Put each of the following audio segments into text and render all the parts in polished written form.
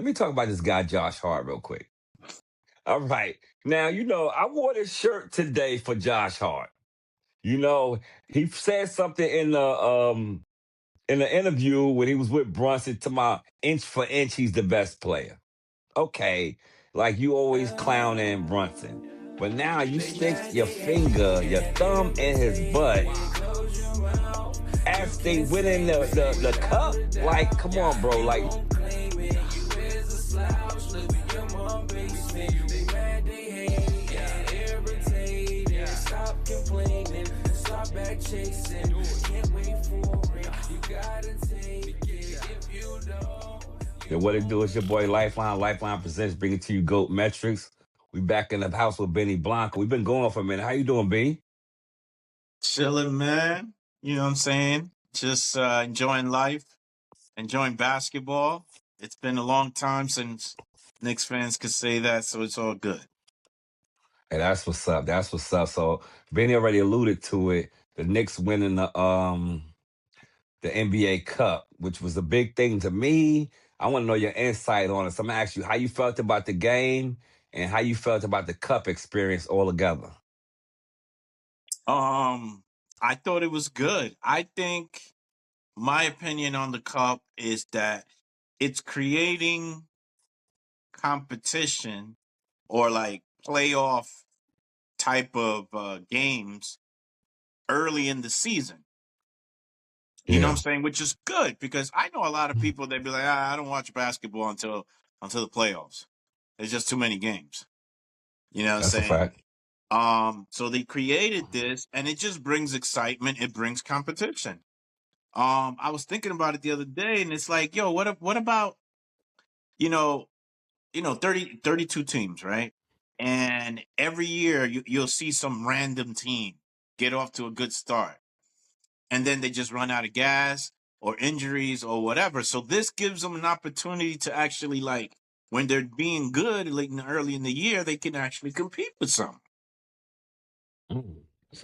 Let me talk about this guy, Josh Hart, real quick. All right. Now, I wore this shirt today for Josh Hart. You know, he said something in the interview when he was with Brunson to my inch for inch, he's the best player. Okay. Like you always clowning Brunson. But now you stick your finger, your thumb in his butt as they winning the cup. Like, come on, bro. Like, what it do is your boy Lifeline. Lifeline presents bringing to you GOAT Metrics. We back in the house with Benny Blanco. We've been going for a minute. How you doing, B? Chilling, man. You know what I'm saying? Just enjoying life, enjoying basketball. It's been a long time since Knicks fans could say that, so it's all good. Hey, that's what's up. That's what's up. So Benny already alluded to it. The Knicks winning the NBA Cup, which was a big thing to me. I want to know your insight on it. So I'm gonna ask you how you felt about the game and how you felt about the cup experience altogether. I thought it was good. I think my opinion on the cup is that it's creating competition or like playoff type of games early in the season. You know what I'm Yeah, saying? Which is good because I know a lot of people that be like, I don't watch basketball until the playoffs. There's just too many games. You know what I'm that's a saying? fact. So they created this and it just brings excitement, it brings competition. I was thinking about it the other day and it's like, yo, what about, you know, 32 teams, right? And every year you'll see some random team get off to a good start and then they just run out of gas or injuries or whatever. So this gives them an opportunity to actually, like, when they're being good early in the year, they can actually compete with some. Mm.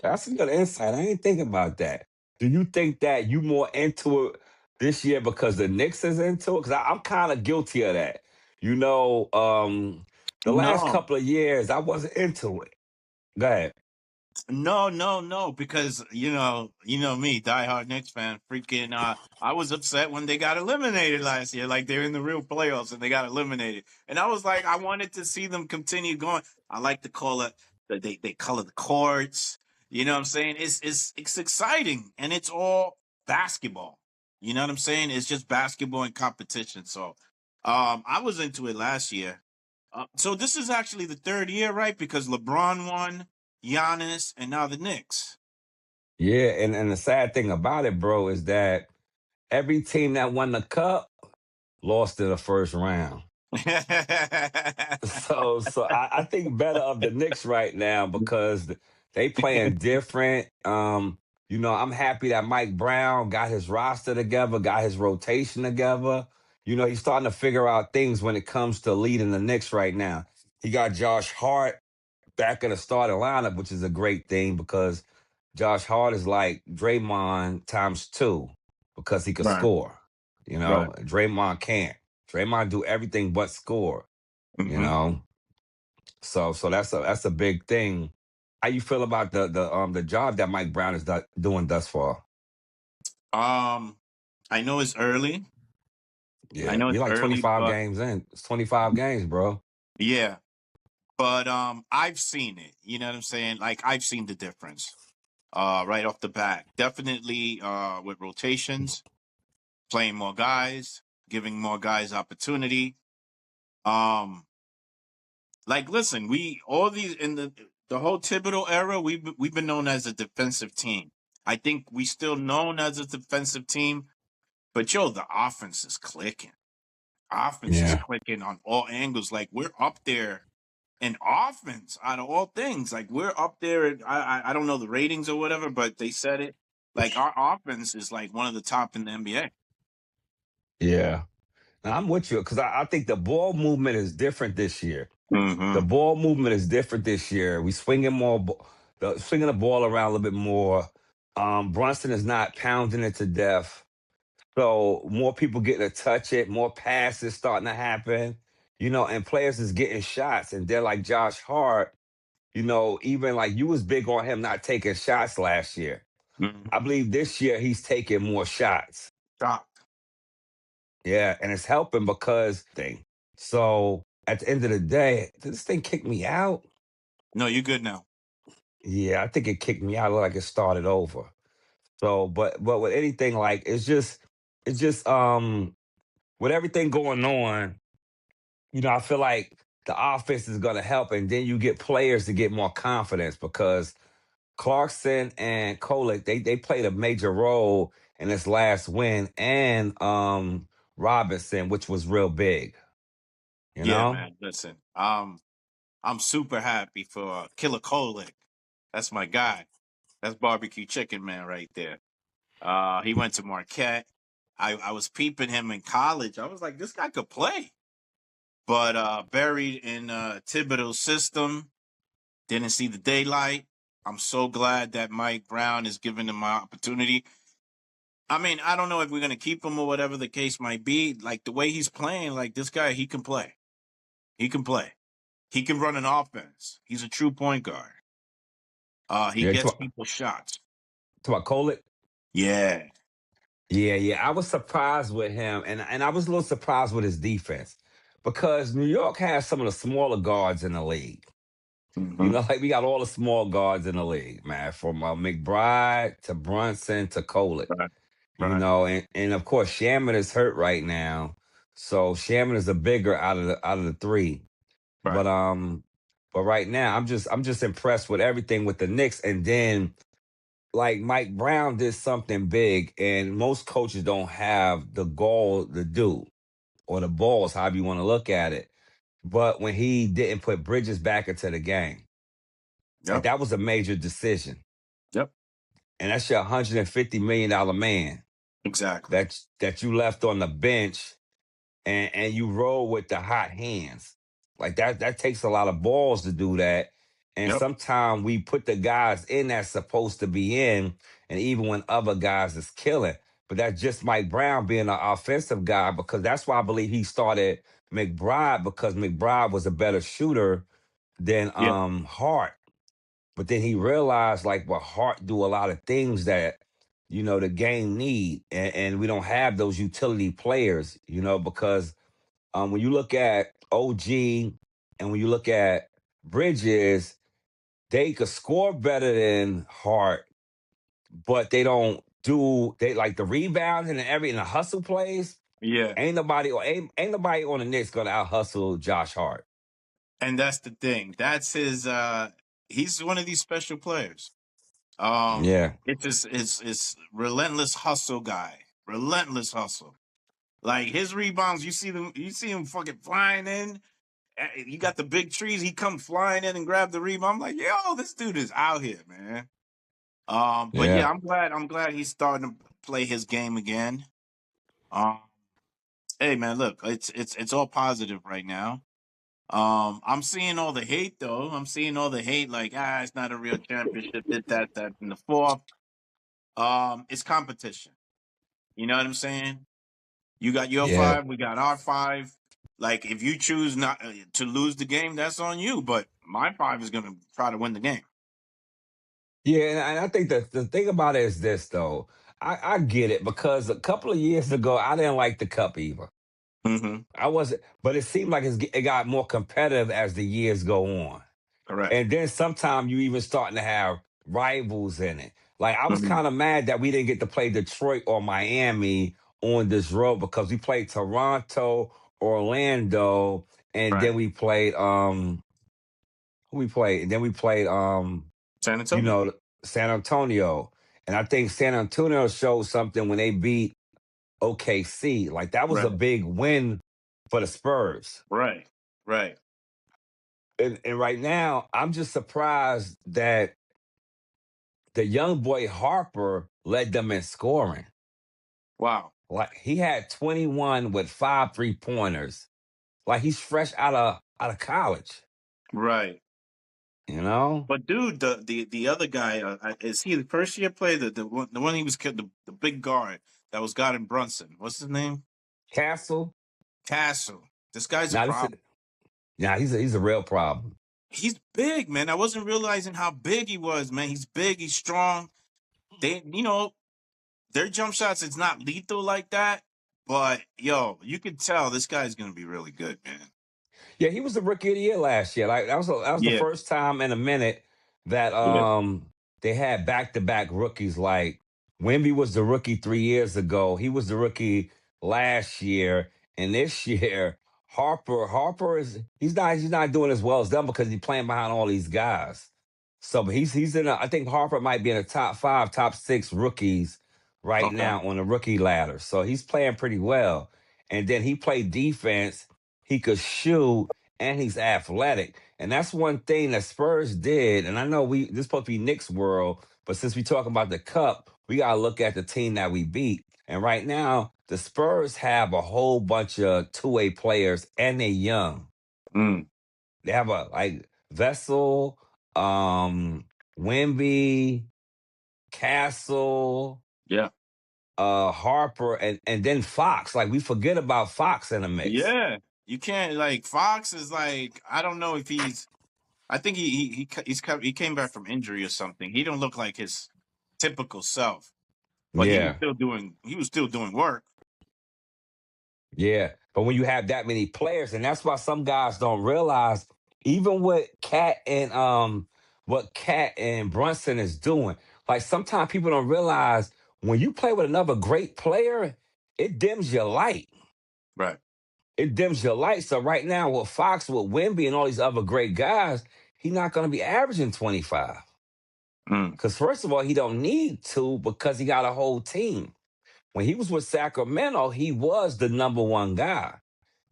That's a good insight. I ain't think about that. Do you think that you more into it this year because the Knicks is into it? Because I'm kind of guilty of that. You know, the last No, couple of years I wasn't into it. Go ahead. no, because you know me, diehard Knicks fan. Freaking, I was upset when they got eliminated last year. Like they're in the real playoffs and they got eliminated, and I was like, I wanted to see them continue going. I like to call it that they color the courts. You know what I'm saying? It's exciting and it's all basketball. You know what I'm saying? It's just basketball and competition. So, I was into it last year. So this is actually the third year, right? Because LeBron won, Giannis, and now the Knicks. Yeah, and the sad thing about it, bro, is that every team that won the cup lost in the first round. So I think better of the Knicks right now because they playing different. I'm happy that Mike Brown got his roster together, got his rotation together. He's starting to figure out things when it comes to leading the Knicks right now. He got Josh Hart back in the starting lineup, which is a great thing because Josh Hart is like Draymond times two because he could Right, score. right. Draymond can't. Draymond do everything but score. You hmm know, so that's a big thing. How you feel about the job that Mike Brown is doing thus far? Um, I know it's early. I Yeah, know you're it's like early, 25 but games in. It's 25 games, bro. yeah. But I've seen it. You know what I'm saying? Like I've seen the difference. Right off the bat, definitely. With rotations, playing more guys, giving more guys opportunity. Um, like listen, we all these in the whole Thibodeau era, we've been known as a defensive team. I think we still known as a defensive team, but yo, the offense is clicking. Offense is Yeah. clicking on all angles. Like we're up there in offense out of all things. Like we're up there. I don't know the ratings or whatever, but they said it. Like our offense is like one of the top in the NBA. Yeah. Now, I'm with you because I think the ball movement is different this year. The Mm-hmm. ball movement is different this year. We swinging more, swinging the ball around a little bit more. Brunson is not pounding it to death. So more people getting to touch it, more passes starting to happen, and players is getting shots. And they're like Josh Hart, even like you was big on him not taking shots last year. I Mhm. believe this year he's taking more shots. Shocked. Yeah, and it's helping because thing. So at the end of the day, did this thing kick me out? No, you're good now. Yeah, I think it kicked me out. It looked like it started over. So, but with anything like it's just with everything going on, I feel like the offense is gonna help, and then you get players to get more confidence because Clarkson and Kolek, they played a major role in this last win, and Robinson, which was real big, you Yeah, know? man. Listen, I'm super happy for Killer Kolick. That's my guy. That's barbecue chicken man right there. He went to Marquette. I was peeping him in college. I was like, this guy could play. But buried in Thibodeau's system, didn't see the daylight. I'm so glad that Mike Brown is giving him my opportunity. I mean, I don't know if we're gonna keep him or whatever the case might be. Like the way he's playing, like this guy, he can play. He can play. He can run an offense. He's a true point guard. He Yeah, gets people shots. to my Kolek. Yeah. Yeah, yeah. I was surprised with him, and I was a little surprised with his defense because New York has some of the smaller guards in the league. Hmm. Like we got all the small guards in the league, man, from McBride to Brunson to Kolek. Right. Right. And of course Shaman is hurt right now, so Shaman is the bigger out of the three. Right. But right now I'm just impressed with everything with the Knicks, and then like Mike Brown did something big, and most coaches don't have the gall to do or the balls, however you want to look at it. But when he didn't put Bridges back into the game, like Yep. that was a major decision, Yep. and that's your $150 million man Exactly. that you left on the bench, and you roll with the hot hands. Like that takes a lot of balls to do that. And Yep. sometimes we put the guys in that's supposed to be in, and even when other guys is killing. But that's just Mike Brown being an offensive guy, because that's why I believe he started McBride, because McBride was a better shooter than Yeah. Hart. But then he realized like well, Hart do a lot of things that the game need, and we don't have those utility players, because when you look at OG and when you look at Bridges, they could score better than Hart, but they don't do they like the rebounds and the hustle plays. Yeah. Ain't nobody on the Knicks gonna out hustle Josh Hart. And that's the thing. That's his he's one of these special players. Yeah, It's just it's relentless hustle guy. Relentless hustle. Like his rebounds, you see him fucking flying in. You got the big trees, he come flying in and grab the rebound. I'm like, yo, this dude is out here, man. But yeah. yeah, I'm glad he's starting to play his game again. Um, hey man, look, it's all positive right now. I'm seeing all the hate though. I'm seeing all the hate, like, it's not a real championship, that in the fourth. It's competition. You know what I'm saying? You got your Yeah. five, we got our five. Like, if you choose not to lose the game, that's on you. But my five is gonna try to win the game. Yeah, and I think the thing about it is this though. I get it because a couple of years ago I didn't like the cup either. Mm-hmm. I wasn't, but it seemed like it got more competitive as the years go on. Correct. And then sometimes you even starting to have rivals in it. Like I was Mm-hmm. kind of mad that we didn't get to play Detroit or Miami on this road, because we played Toronto, Orlando, and then Right. we played who we played, and then we played San you Antonio. know San Antonio. And I think San Antonio showed something when they beat OKC. Like that was a Right. big win for the Spurs. Right. Right. And right now, I'm just surprised that the young boy Harper led them in scoring. Wow. Like he had 21 with 5 3-pointers. Like he's fresh out of college. Right. You know? But dude, the other guy, is he the first year player? The one he was the big guard. that was guarding Brunson. What's his name? Castle. Castle. This guy's a Now this is problem. he's a real problem. He's big, man. I wasn't realizing how big he was, man. He's big. He's strong. Their jump shots, it's not lethal like that. But yo, you can tell this guy's gonna be really good, man. Yeah, he was the rookie of the year last year. Like that was the Yeah, first time in a minute that yeah. they had back to back rookies. Like Wemby was the rookie 3 years ago. He was the rookie last year, and this year Harper is he's not doing as well as them because he's playing behind all these guys. So, but he's in. I think Harper might be in the top five, top six rookies right Okay. now on the rookie ladder. So he's playing pretty well, and then he played defense. He could shoot and he's athletic. And that's one thing that Spurs did. And I know this is supposed to be Knicks World, but since we talk about the cup, we gotta look at the team that we beat. And right now, the Spurs have a whole bunch of two-way players and they're young. Mm, They have a like Vessel, Wemby, Castle, yeah. Harper, and then Fox. Like we forget about Fox in the mix. Yeah. You can't like Fox is like I don't know if he's I think he came back from injury or something. He don't look like his typical self, but Yeah. he was still doing work. Yeah, but when you have that many players, and that's why some guys don't realize, even what Cat and Brunson is doing. Like sometimes people don't realize when you play with another great player, it dims your light. Right. It dims your light. So right now with Fox, with Wemby, and all these other great guys, he's not going to be averaging 25. Mm, Because first of all, he don't need to because he got a whole team. When he was with Sacramento, he was the number one guy.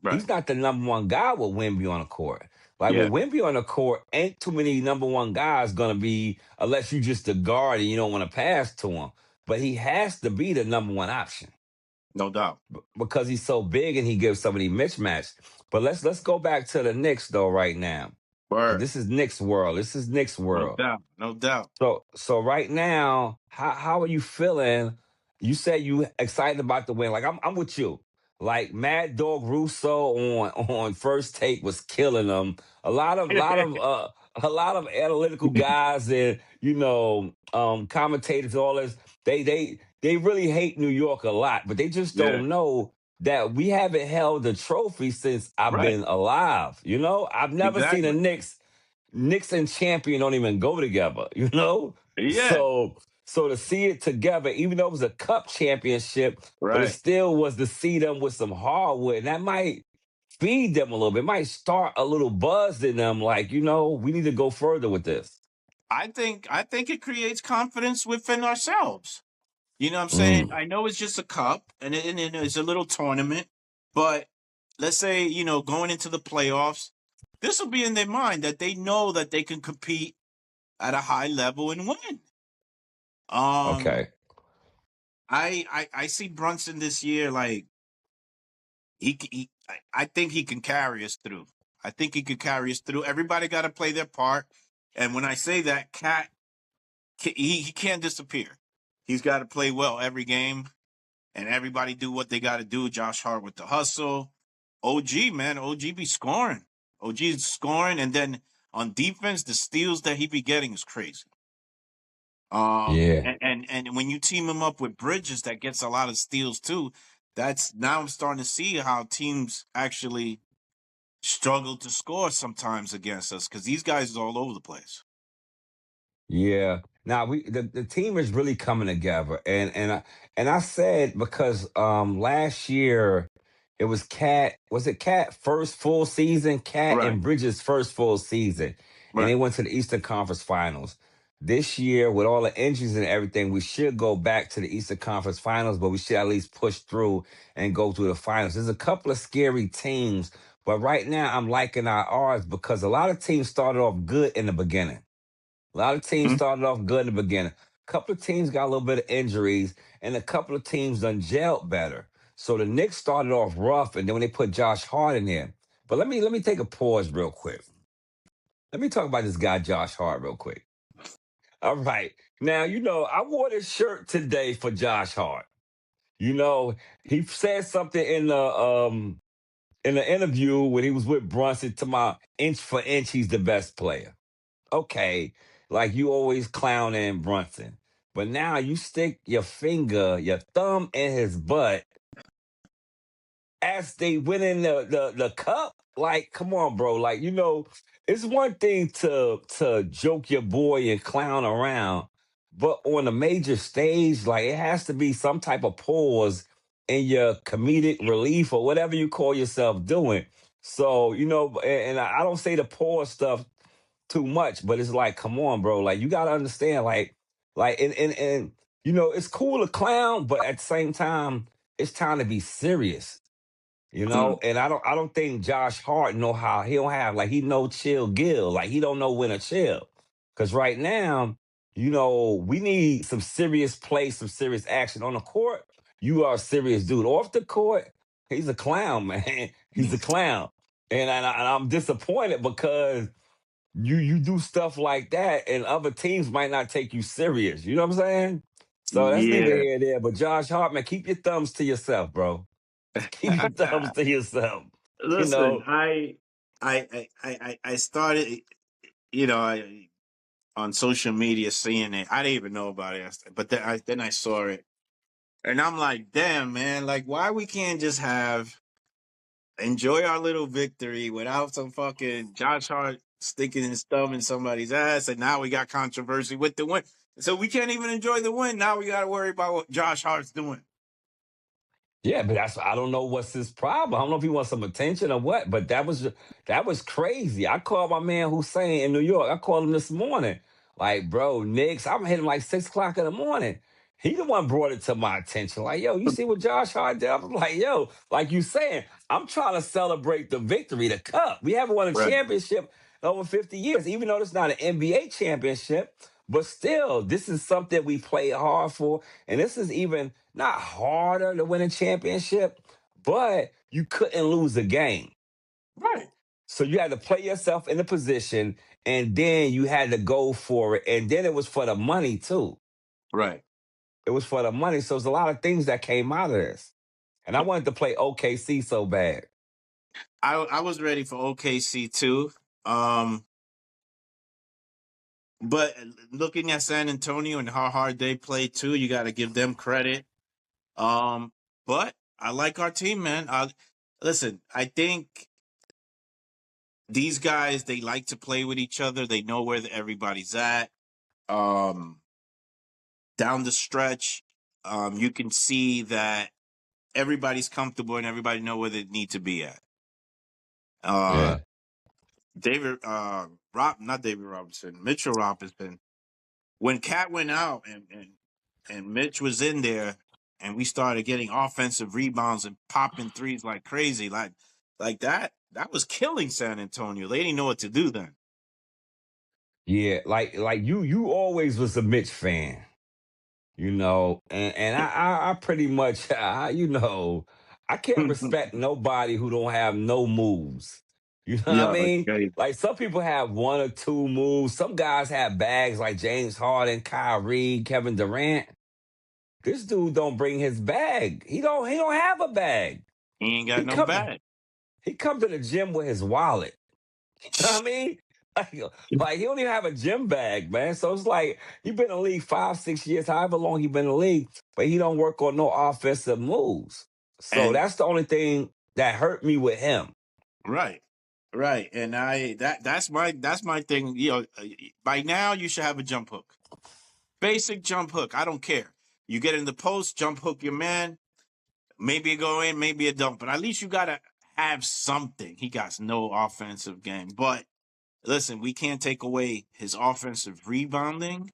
right. He's not the number one guy with Wemby on the court. Like Yeah. with Wemby on the court, ain't too many number one guys gonna be unless you just a guard and you don't want to pass to him. But he has to be the number one option No doubt. because he's so big and he gives so many mismatches. But let's go back to the Knicks though right now because Word. this is Knicks world. This is Knicks No world. doubt. No doubt. So right now, how are you feeling? You said you excited about the win. Like I'm with you. Like Mad Dog Russo on first take was killing them. A lot of analytical guys and commentators, all this, they really hate New York a lot, but they just Yeah. don't know that we haven't held the trophy since I've Right. been alive. I've never seen a Exactly. Knicks and champion don't even go together, you know? Yeah. So to see it together, even though it was a cup championship, but it Right. still was to see them with some hardwood. And that might feed them a little bit. It might start a little buzz in them, like, we need to go further with this. I think it creates confidence within ourselves. You know what I'm saying? Mm, I know it's just a cup and it's a little tournament, but let's say, going into the playoffs, this will be in their mind that they know that they can compete at a high level and win. Um, okay. I see Brunson this year like I think he can carry us through. I think he could carry us through. Everybody got to play their part, and when I say that, Cat he can't disappear. He's got to play well every game, and everybody do what they got to do. Josh Hart with the hustle. OG, man, OG be scoring. OG is scoring, and then on defense, the steals that he be getting is crazy. Yeah. And when you team him up with Bridges, that gets a lot of steals too. That's now I'm starting to see how teams actually struggle to score sometimes against us because these guys is all over the place. Yeah. Now the team is really coming together, and I said because last year it was Cat first full season, Cat Right, and Bridges first full season, and they right. went to the Eastern Conference Finals. This year, with all the injuries and everything, we should go back to the Eastern Conference Finals, but we should at least push through and go through the finals. There's a couple of scary teams, but right now I'm liking our odds because a lot of teams started off good in the beginning. A lot of teams Mhm. started off good in the beginning. A couple of teams got a little bit of injuries, and a couple of teams done gelled better. So the Knicks started off rough, and then when they put Josh Hart in there. But let me take a pause real quick. Let me talk about this guy Josh Hart real quick. All right. Now, I wore this shirt today for Josh Hart. You know, he said something in the interview when he was with Brunson to my inch for inch, he's the best player. Okay, like you always clowning Brunson, but now you stick your finger, your thumb in his butt as they winning the cup. Like, come on, bro. Like, it's one thing to joke your boy and clown around, but on a major stage, like it has to be some type of pause in your comedic relief or whatever you call yourself doing. So, and I don't say the pause stuff too much, but it's like, come on, bro. Like you gotta understand, and it's cool to clown, but at the same time, it's time to be serious. And I don't think Josh Hart know how he don't have like he know chill Gill. Like he don't know when to chill. Cause right now, we need some serious play, some serious action. On the court, you are a serious dude. Off the court, he's a clown, man. He's a clown. And I'm disappointed because you do stuff like that and other teams might not take you serious. You know what I'm saying? So that's neither Yeah. here nor there. But Josh Hart, man, keep your thumbs to yourself, bro. Keep your thumbs to yourself. You Listen, know, I started, on social media seeing it. I didn't even know about it, but then I saw it, and I'm like, damn, man, like why we can't just enjoy our little victory without some fucking Josh Hart sticking his thumb in somebody's ass, and now we got controversy with the win. So we can't even enjoy the win. Now we got to worry about what Josh Hart's doing. yeah, but I don't know what's his problem. I don't know if he wants some attention or what, but that was crazy. I called my man Hussein in New York. I called him this morning. Like, bro, Knicks, I'm hitting like 6 o'clock in the morning. He the one brought it to my attention. Like, yo, you see what Josh Hart did? I'm like, yo, like you saying, I'm trying to celebrate the victory, the cup. We haven't won a Right, championship in over 50 years, even though it's not an NBA championship. But still, this is something we played hard for. And this is even not harder to win a championship, but you couldn't lose a game. right, So you had to play yourself in the position and then you had to go for it. And then it was for the money too. right. It was for the money. So there's a lot of things that came out of this. And I wanted to play OKC so bad. I was ready for OKC too. Um, but looking at San Antonio and how hard they play too, you got to give them credit. Um, but I like our team, man. Listen, I think these guys they like to play with each other. They know where everybody's at. Um, Down the stretch, you can see that everybody's comfortable and everybody know where they need to be at. Uh, Yeah. Not David Robinson, Mitchell Robinson. When Cat went out and Mitch was in there, and we started getting offensive rebounds and popping threes like crazy, like that was killing San Antonio. They didn't know what to do then. Yeah. Like you always was a Mitch fan. And I pretty much I can't respect nobody who don't have no moves. You know what I Yeah, mean? okay. Like some people have one or two moves. Some guys have bags like James Harden, Kyrie, Kevin Durant. This dude don't bring his bag. He don't have a bag. He ain't got He no come bag. he come to the gym with his wallet. You know what I mean? Like, like he don't even have a gym bag, man. So it's like he been in the league 5, 6 years, however long he been in the league, but he don't work on no offensive moves. So And that's the only thing that hurt me with him. right, right, and that's my thing. By now you should have a jump hook, basic jump hook. I don't care. You get in the post, jump hook your man. Maybe it go in, maybe it don't, but at least you gotta have something. He got no offensive game, but listen, we can't take away his offensive rebounding.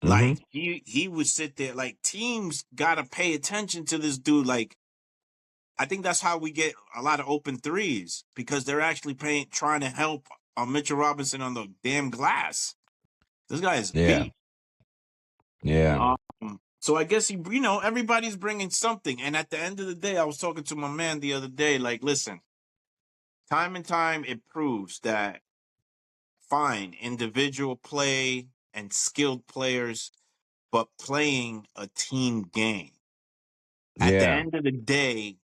Hmm. Like he would sit there. Like teams gotta pay attention to this dude. Like I think that's how we get a lot of open threes because they're actually trying to help Mitchell Robinson on the damn glass. This guy is Yeah, beat. yeah, So I guess everybody's bringing something. And at the end of the day, I was talking to my man the other day. Like, listen, time and time it proves that fine individual play and skilled players, but playing a team game. At the Yeah. end of the day,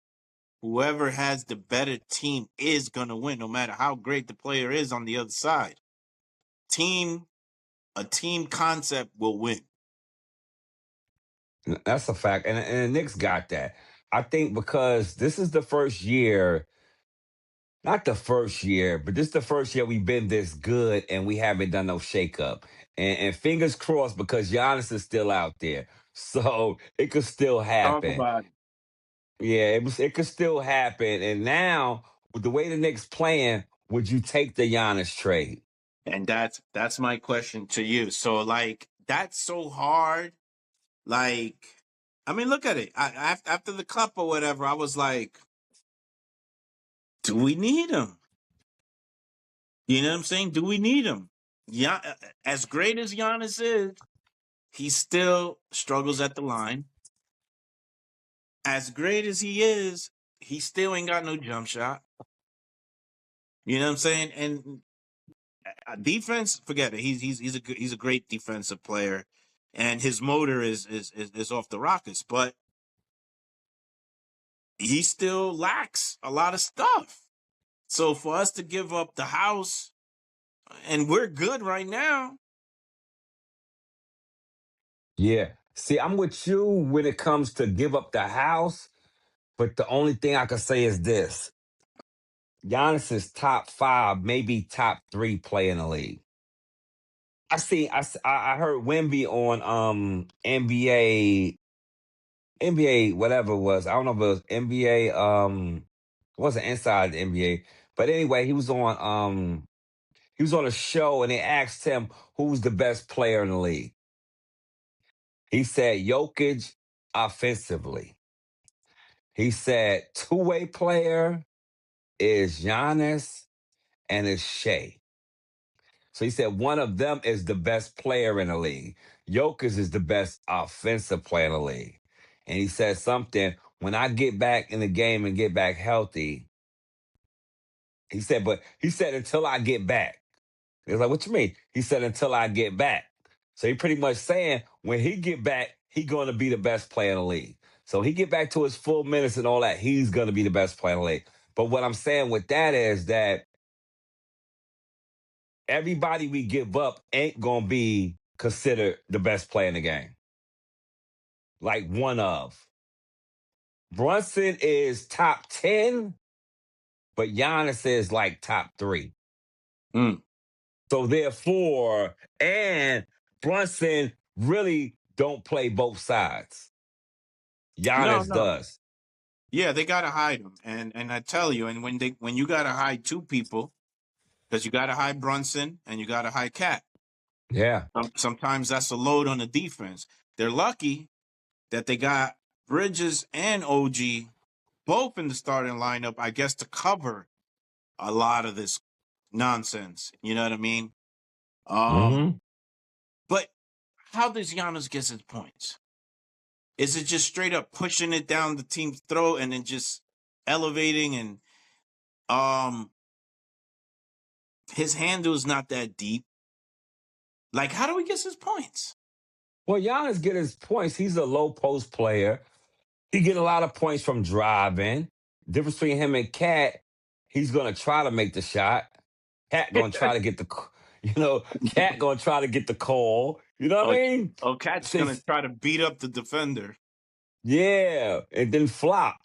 whoever has the better team is gonna win, no matter how great the player is on the other side. Team, a team concept will win. That's a fact. And the Knicks got that. I think because this is the first year, not the first year, but this is the first year we've been this good and we haven't done no shakeup. And fingers crossed because Giannis is still out there. So it could still Talk happen. about it. Yeah, it could still happen. And now, with the way the Knicks playing, would you take the Giannis trade? And that's my question to you. So like that's so hard. Like, I mean, look at it. After the cup or whatever, I was like, do we need him? You know what I'm saying? Do we need him? Yeah, as great as Giannis is, he still struggles at the line. As great as he is, he still ain't got no jump shot. You know what I'm saying? And defense, forget it. He's a great defensive player, and his motor is off the rockets. But he still lacks a lot of stuff. So for us to give up the house, and we're good right now. Yeah. See, I'm with you when it comes to give up the house, but the only thing I can say is this: Giannis is top five, maybe top three play in the league. I heard Wemby on NBA whatever it was. I don't know if it was NBA it wasn't inside the NBA. But anyway, he was on a show and they asked him who's the best player in the league. He said Jokic offensively. He said two-way player is Giannis and it's Shea. So he said one of them is the best player in the league. Jokic is the best offensive player in the league. And he said something, when I get back in the game and get back healthy, but he said until I get back. He was like, what you mean? He said until I get back. So he pretty much saying when he get back, he going to be the best player in the league. So he get back to his full minutes and all that, he's going to be the best player in the league. But what I'm saying with that is that everybody we give up ain't going to be considered the best player in the game. Like one of. Brunson is top 10, but Giannis is like top 3. Mm. So therefore, and Brunson really don't play both sides. No, Giannis no. does. Yeah, they gotta hide him, and I tell you, and when you gotta hide two people, because you gotta hide Brunson and you gotta hide Cat. Yeah. Sometimes that's a load on the defense. They're lucky that they got Bridges and OG both in the starting lineup, I guess, to cover a lot of this nonsense. You know what I mean? Mm-hmm. But how does Giannis get his points? Is it just straight up pushing it down the team's throat and then just elevating and um his handle is not that deep? Like, how do he get his points? Well, Giannis get his points. He's a low post player. He get a lot of points from driving. Difference between him and Cat, he's gonna try to make the shot. Cat gonna try to get Cat gonna try to get the call. You know what I Oh, mean? oh, Cat's gonna try to beat up the defender. Yeah, and then flop.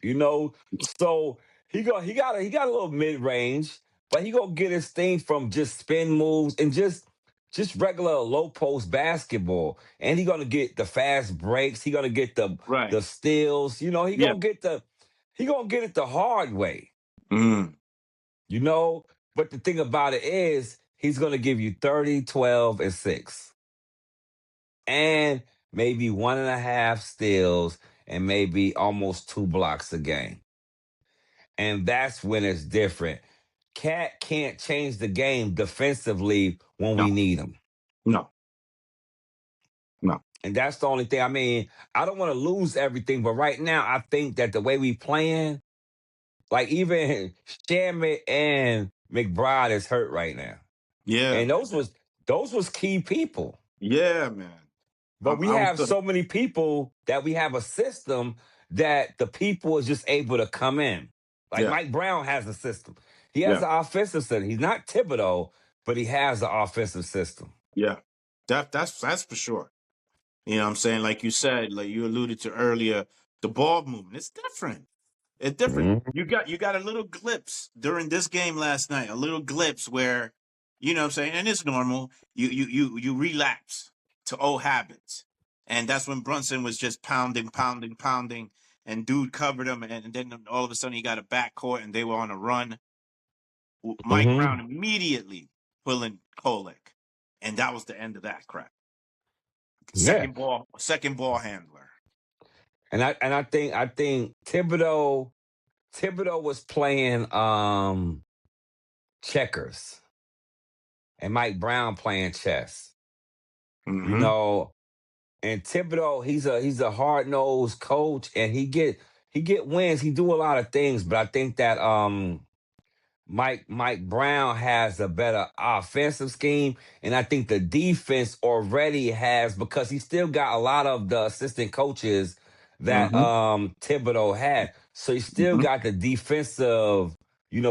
So he got a little mid range, but he gonna get his thing from just spin moves and just regular low post basketball. And he gonna get the fast breaks. He gonna get Right. the steals. He Yeah. gonna get it the hard way. Mm. You know, but the thing about it is he's gonna give you 30, 12, and 6 and maybe 1.5 steals and maybe almost 2 blocks a game. And that's when it's different. Cat can't change the game defensively when No, we need him. no, no. And that's the only thing. I mean, I don't want to lose everything, but right now I think that the way we playing, like even Shamit and McBride is hurt right now. Yeah, And man. those was key people. Yeah, man. But we I'm have still. so many people that we have a system that the people is just able to come in. Like Yeah, Mike Brown has a system. He has yeah, an offensive system. He's not Thibodeau, but he has an offensive system. yeah. That's for sure. You know what I'm saying? Like you said, like you alluded to earlier, the ball movement, it's different. It's different. Mhm. You got a little glimpse during this game last night, a little glimpse where, you know what I'm saying, and it's normal. You relapse to old habits. And that's when Brunson was just pounding, pounding, pounding, and dude covered him, and then all of a sudden he got a backcourt and they were on a run. Mike Brown Mhm. immediately pulling Kolek. And that was the end of that crap. Yeah. Second ball handler. And I think Thibodeau was playing checkers and Mike Brown playing chess. You Mm-hmm. know, and Thibodeau, he's a hard nosed coach, and he get wins. He do a lot of things, but I think that Mike Brown has a better offensive scheme, and I think the defense already has because he still got a lot of the assistant coaches that Mm-hmm. Thibodeau had. So he still Mm-hmm. got the defensive,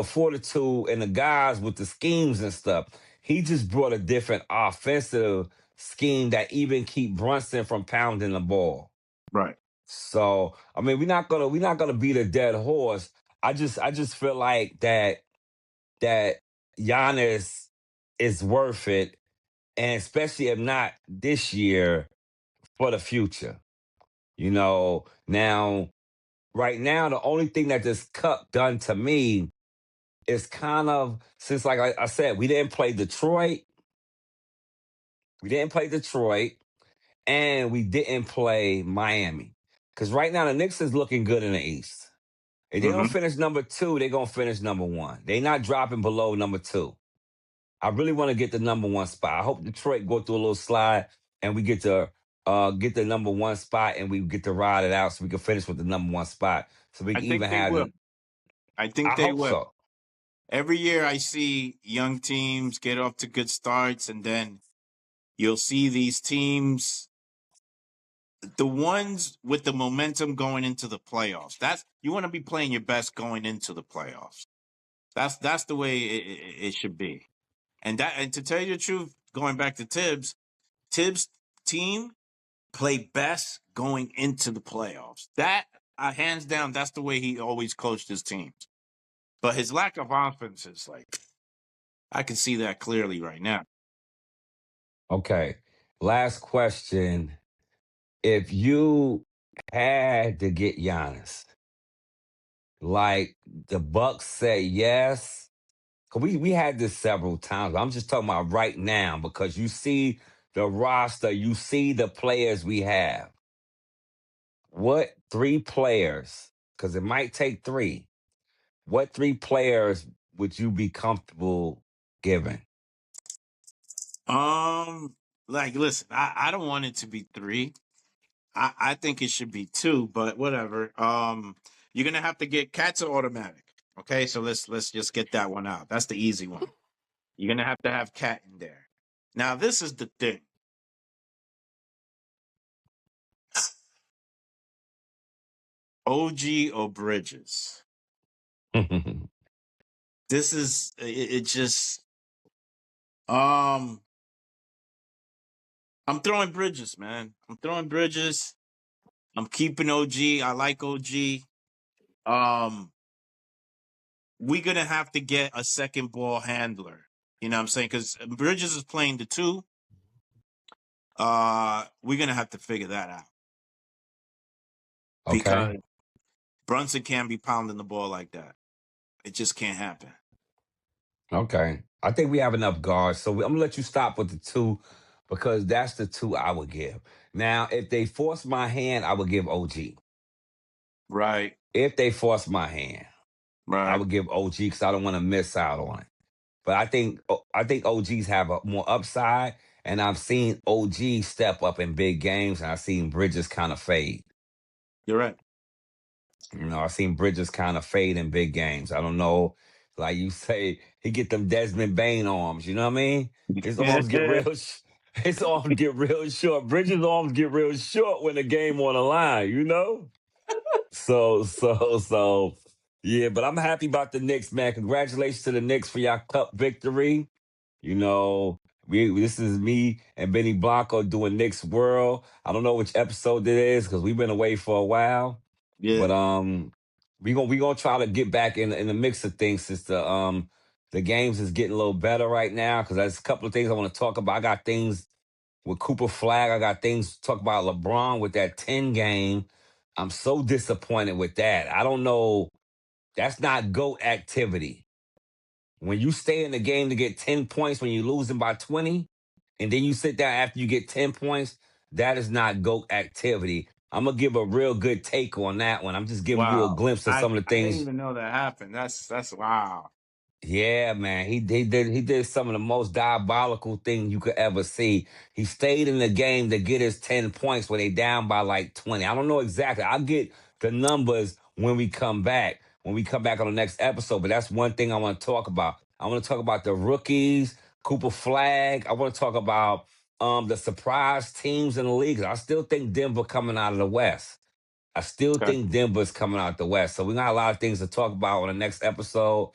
fortitude and the guys with the schemes and stuff. He just brought a different offensive scheme that even keep Brunson from pounding the ball. Right. So I mean, we're not gonna beat a dead horse. I just feel like that Giannis is worth it, and especially if not this year, for the future. Now, right now, the only thing that this cup done to me is kind of since, like I said, we didn't play Detroit, and we didn't play Miami. Because right now, the Knicks is looking good in the East. If they don't Mm-hmm. finish number two, they're gonna finish number one. They're not dropping below number two. I really want to get the number one spot. I hope Detroit go through a little slide and we get the number one spot and we get to ride it out so we can finish with the number one spot. So we I can think even they have will. the I think I they hope will. so. Every year I see young teams get off to good starts, and then you'll see these teams, the ones with the momentum going into the playoffs. That's you want to be playing your best going into the playoffs. That's the way it should be. And to tell you the truth, going back to Tibbs' team play best going into the playoffs. That hands down, that's the way he always coached his teams. But his lack of offense is like I can see that clearly right now. Okay. Last question. If you had to get Giannis, like the Bucks say yes. 'Cause we had this several times. But I'm just talking about right now because you see the roster, you see the players we have. What three players, because it might take three, what three players would you be comfortable giving? Um, like listen, I don't want it to be three. I think it should be two, but whatever. You're gonna have to get cats are automatic. Okay, so let's just get that one out. That's the easy one. You're gonna have to have cat in there. Now this is the thing. OG or Bridges. This is it just um I'm throwing Bridges, man. I'm throwing Bridges. I'm keeping OG. I like OG. Um we're gonna have to get a second ball handler. You know what I'm saying? Because Bridges is playing the two. We're gonna have to figure that out Okay. because Brunson can't be pounding the ball like that. It just can't happen. Okay. I think we have enough guards. So I'm going to let you stop with the two because that's the two I would give. Now, if they force my hand, I would give OG. Right, If they force my hand, I right. would give OG because I don't want to miss out on it. But I think OGs have a more upside, and I've seen OG step up in big games, and I've seen Bridges kind of fade. You're right. I've seen Bridges kind of fade in big games. I don't know, like you say, he get them Desmond Bain arms. You know what I mean? His arms get real. His arms get real short. Bridges' arms get real short when the game on the line. You know? So, yeah, but I'm happy about the Knicks, man. Congratulations to the Knicks for your cup victory. You know, this is me and Benny Blanco doing Knicks World. I don't know which episode it is because we've been away for a while. Yeah. But we gonna try to get back in the mix of things since the games is getting a little better right now because there's a couple of things I want to talk about. I got things with Cooper Flag. I got things to talk about LeBron with that 10 game. I'm so disappointed with that. I don't know. That's not GOAT activity. When you stay in the game to get 10 points when you're losing by 20, and then you sit down after you get 10 points, that is not GOAT activity. I'm going to give a real good take on that one. I'm just giving you a Wow. glimpse of some of the I didn't things. even know that happened. That's wow. Yeah, man. He did some of the most diabolical thing you could ever see. He stayed in the game to get his 10 points when they down by like 20. I don't know exactly. I'll get the numbers when we come back. When we come back on the next episode. But that's one thing I want to talk about. I want to talk about the rookies, Cooper Flag. I want to talk about the surprise teams in the league. I still think Denver coming out of the West. I still Okay. think Denver's coming out the West. So we got a lot of things to talk about on the next episode.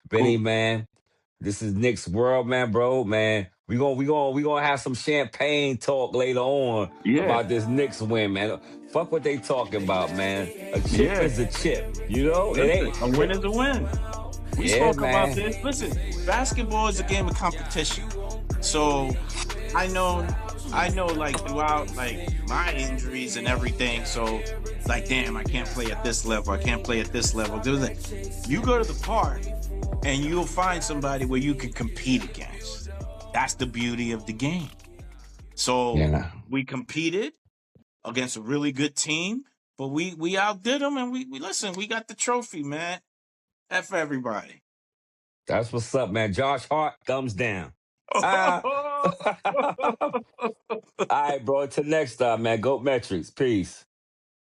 Benny, Cool. man, this is Knicks World, man, bro, man. We gonna have some champagne talk later on Yeah. about this Knicks win, man. Fuck what they talking about, man. A chip Yeah. is a chip, you know. It Listen, ain't. a win is a win. We Yeah, spoke about man. this. Listen, basketball is a game of competition. So I know like throughout like my injuries and everything. So like damn, I can't play at this level. I can't play at this level. You go to the park and you'll find somebody where you can compete against. That's the beauty of the game. So Yeah, we competed against a really good team, but we outdid them and we listen, we got the trophy, man. F everybody. that's what's up, man. Josh Hart, thumbs down. Ah. All right, bro. Till next time, man. Go Metrics. Peace.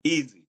Easy.